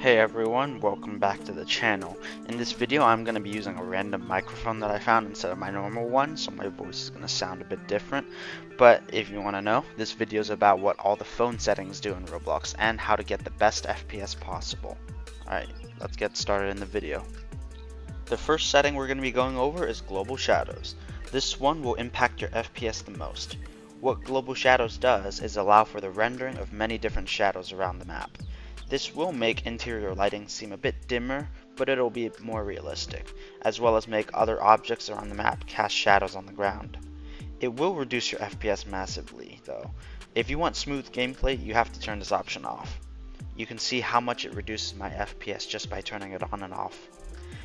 Hey everyone, welcome back to the channel. In this video I'm going to be using a random microphone that I found instead of my normal one, so my voice is going to sound a bit different. But if you want to know, this video is about what all the phone settings do in Roblox and how to get the best FPS possible. Alright, let's get started in the video. The first setting we're going to be going over is Global Shadows. This one will impact your FPS the most. What Global Shadows does is allow for the rendering of many different shadows around the map. This will make interior lighting seem a bit dimmer, but it'll be more realistic, as well as make other objects around the map cast shadows on the ground. It will reduce your FPS massively, though. If you want smooth gameplay, you have to turn this option off. You can see how much it reduces my FPS just by turning it on and off.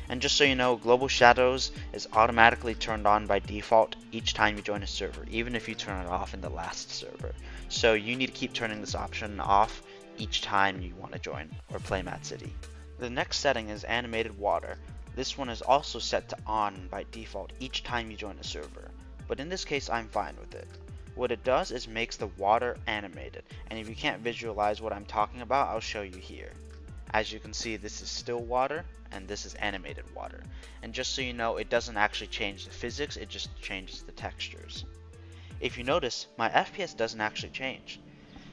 And just so you know, Global Shadows is automatically turned on by default each time you join a server, even if you turn it off in the last server. So you need to keep turning this option off each time you want to join or play Mad City. The next setting is Animated Water. This one is also set to on by default each time you join a server, but in this case I'm fine with it. What it does is makes the water animated, and if you can't visualize what I'm talking about, I'll show you here. As you can see, this is still water and this is animated water, and just so you know, it doesn't actually change the physics, it just changes the textures. If you notice, my FPS doesn't actually change.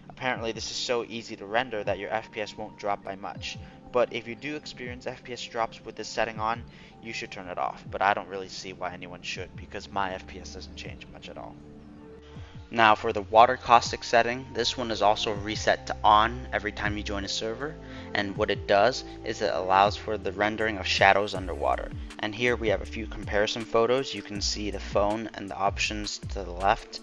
Apparently this is so easy to render that your FPS won't drop by much, but if you do experience FPS drops with this setting on, you should turn it off, but I don't really see why anyone should because my FPS doesn't change much at all. Now for the water caustic setting, this one is also reset to on every time you join a server, and what it does is it allows for the rendering of shadows underwater. And here we have a few comparison photos. You can see the phone and the options to the left,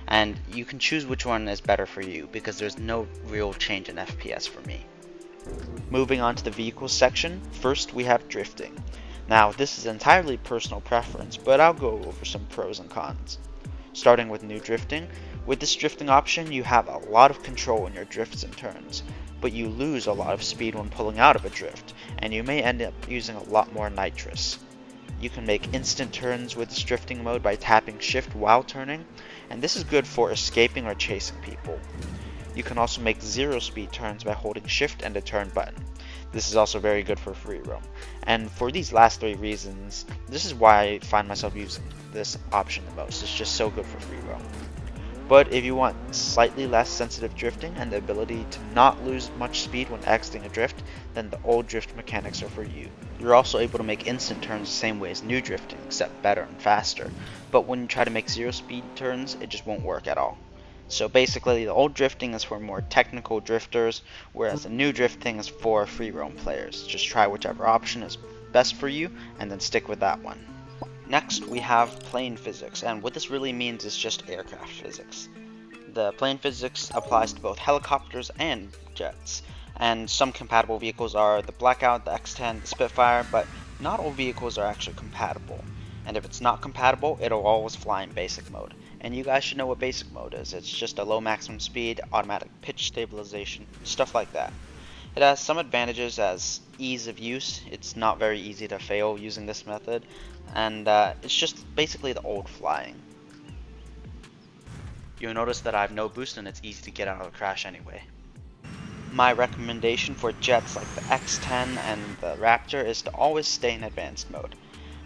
and you can choose which one is better for you because there's no real change in FPS for me. Moving on to the vehicles section, first we have drifting. Now this is entirely personal preference, but I'll go over some pros and cons. Starting with new drifting, with this drifting option you have a lot of control in your drifts and turns, but you lose a lot of speed when pulling out of a drift, and you may end up using a lot more nitrous. You can make instant turns with this drifting mode by tapping shift while turning, and this is good for escaping or chasing people. You can also make zero speed turns by holding shift and the turn button. This is also very good for free roam. And for these last three reasons, this is why I find myself using this option the most. It's just so good for free roam. But if you want slightly less sensitive drifting and the ability to not lose much speed when exiting a drift, then the old drift mechanics are for you. You're also able to make instant turns the same way as new drifting, except better and faster. But when you try to make zero speed turns, it just won't work at all. So basically, the old drifting is for more technical drifters, whereas the new drifting is for free roam players. Just try whichever option is best for you, and then stick with that one. Next, we have plane physics, and what this really means is just aircraft physics. The plane physics applies to both helicopters and jets, and some compatible vehicles are the Blackout, the X-10, the Spitfire, but not all vehicles are actually compatible. And if it's not compatible, it'll always fly in basic mode. And you guys should know what basic mode is. It's just a low maximum speed, automatic pitch stabilization, stuff like that. It has some advantages as ease of use. It's not very easy to fail using this method, and it's just basically the old flying. You'll notice that I have no boost and it's easy to get out of the crash anyway. My recommendation for jets like the X-10 and the Raptor is to always stay in advanced mode.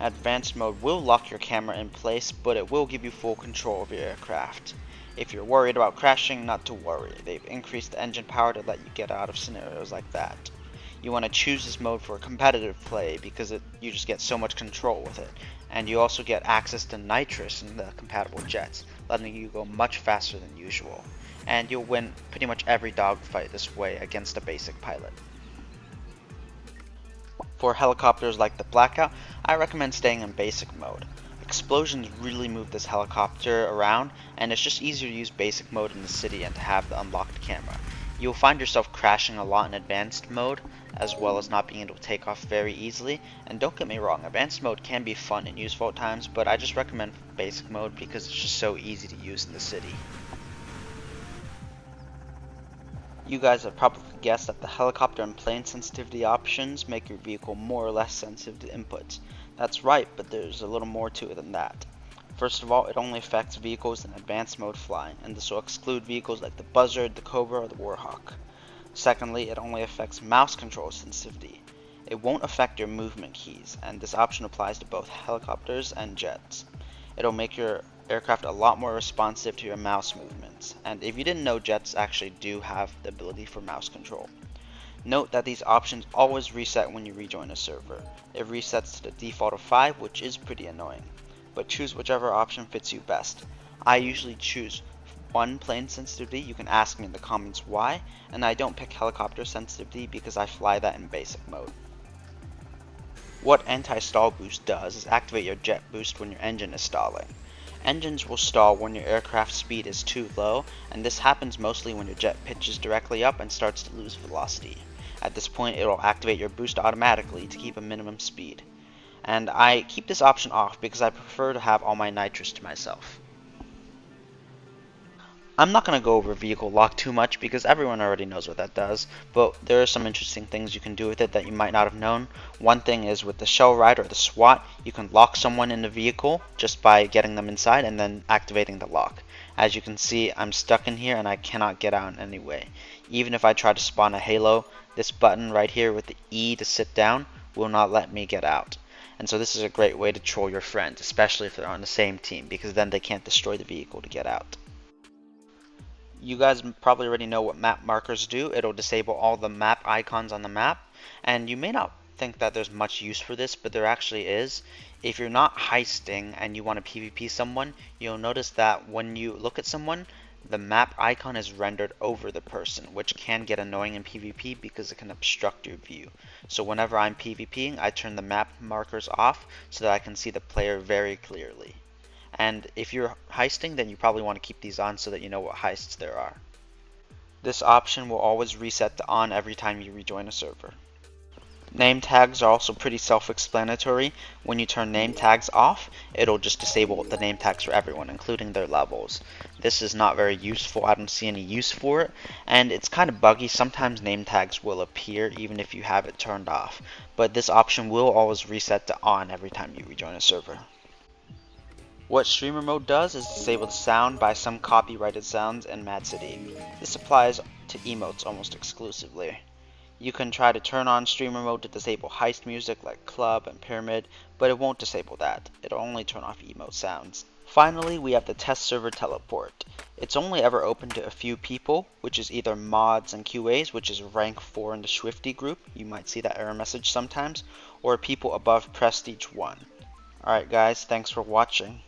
Advanced mode will lock your camera in place, but it will give you full control of your aircraft. If you're worried about crashing, not to worry. They've increased the engine power to let you get out of scenarios like that. You want to choose this mode for competitive play because you just get so much control with it. And you also get access to nitrous in the compatible jets, letting you go much faster than usual. And you'll win pretty much every dogfight this way against a basic pilot. For helicopters like the Blackout, I recommend staying in basic mode. Explosions really move this helicopter around, and it's just easier to use basic mode in the city and to have the unlocked camera. You'll find yourself crashing a lot in advanced mode, as well as not being able to take off very easily. And don't get me wrong, advanced mode can be fun and useful at times, but I just recommend basic mode because it's just so easy to use in the city. You guys have probably guessed that the helicopter and plane sensitivity options make your vehicle more or less sensitive to inputs. That's right, but there's a little more to it than that. First of all, it only affects vehicles in advanced mode flying, and this will exclude vehicles like the Buzzard, the Cobra, or the Warhawk. Secondly, it only affects mouse control sensitivity. It won't affect your movement keys, and this option applies to both helicopters and jets. It'll make your aircraft a lot more responsive to your mouse movements, and if you didn't know, jets actually do have the ability for mouse control. Note that these options always reset when you rejoin a server. It resets to the default of 5, which is pretty annoying, but choose whichever option fits you best. I usually choose 1 plane sensitivity. You can ask me in the comments why, and I don't pick helicopter sensitivity because I fly that in basic mode. What anti-stall boost does is activate your jet boost when your engine is stalling. Engines will stall when your aircraft speed is too low, and this happens mostly when your jet pitches directly up and starts to lose velocity. At this point, it will activate your boost automatically to keep a minimum speed. And I keep this option off because I prefer to have all my nitrous to myself. I'm not going to go over vehicle lock too much because everyone already knows what that does, but there are some interesting things you can do with it that you might not have known. One thing is with the shell ride or the SWAT, you can lock someone in the vehicle just by getting them inside and then activating the lock. As you can see, I'm stuck in here and I cannot get out in any way. Even if I try to spawn a halo, this button right here with the E to sit down will not let me get out. And so this is a great way to troll your friends, especially if they're on the same team, because then they can't destroy the vehicle to get out. You guys probably already know what map markers do. It'll disable all the map icons on the map, and you may not think that there's much use for this, but there actually is. If you're not heisting and you want to PvP someone, you'll notice that when you look at someone, the map icon is rendered over the person, which can get annoying in PvP because it can obstruct your view. So whenever I'm PvPing, I turn the map markers off so that I can see the player very clearly. And if you're heisting, then you probably want to keep these on so that you know what heists there are. This option will always reset to on every time you rejoin a server. Name tags are also pretty self-explanatory. When you turn name tags off, it'll just disable the name tags for everyone, including their levels. This is not very useful. I don't see any use for it, and it's kind of buggy. Sometimes name tags will appear even if you have it turned off, but this option will always reset to on every time you rejoin a server. What streamer mode does is disable the sound by some copyrighted sounds in Mad City. This applies to emotes almost exclusively. You can try to turn on streamer mode to disable heist music like club and pyramid, but it won't disable that. It'll only turn off emote sounds. Finally, we have the test server teleport. It's only ever open to a few people, which is either mods and QAs, which is rank 4 in the Swifty group, you might see that error message sometimes, or people above prestige 1. Alright guys, thanks for watching.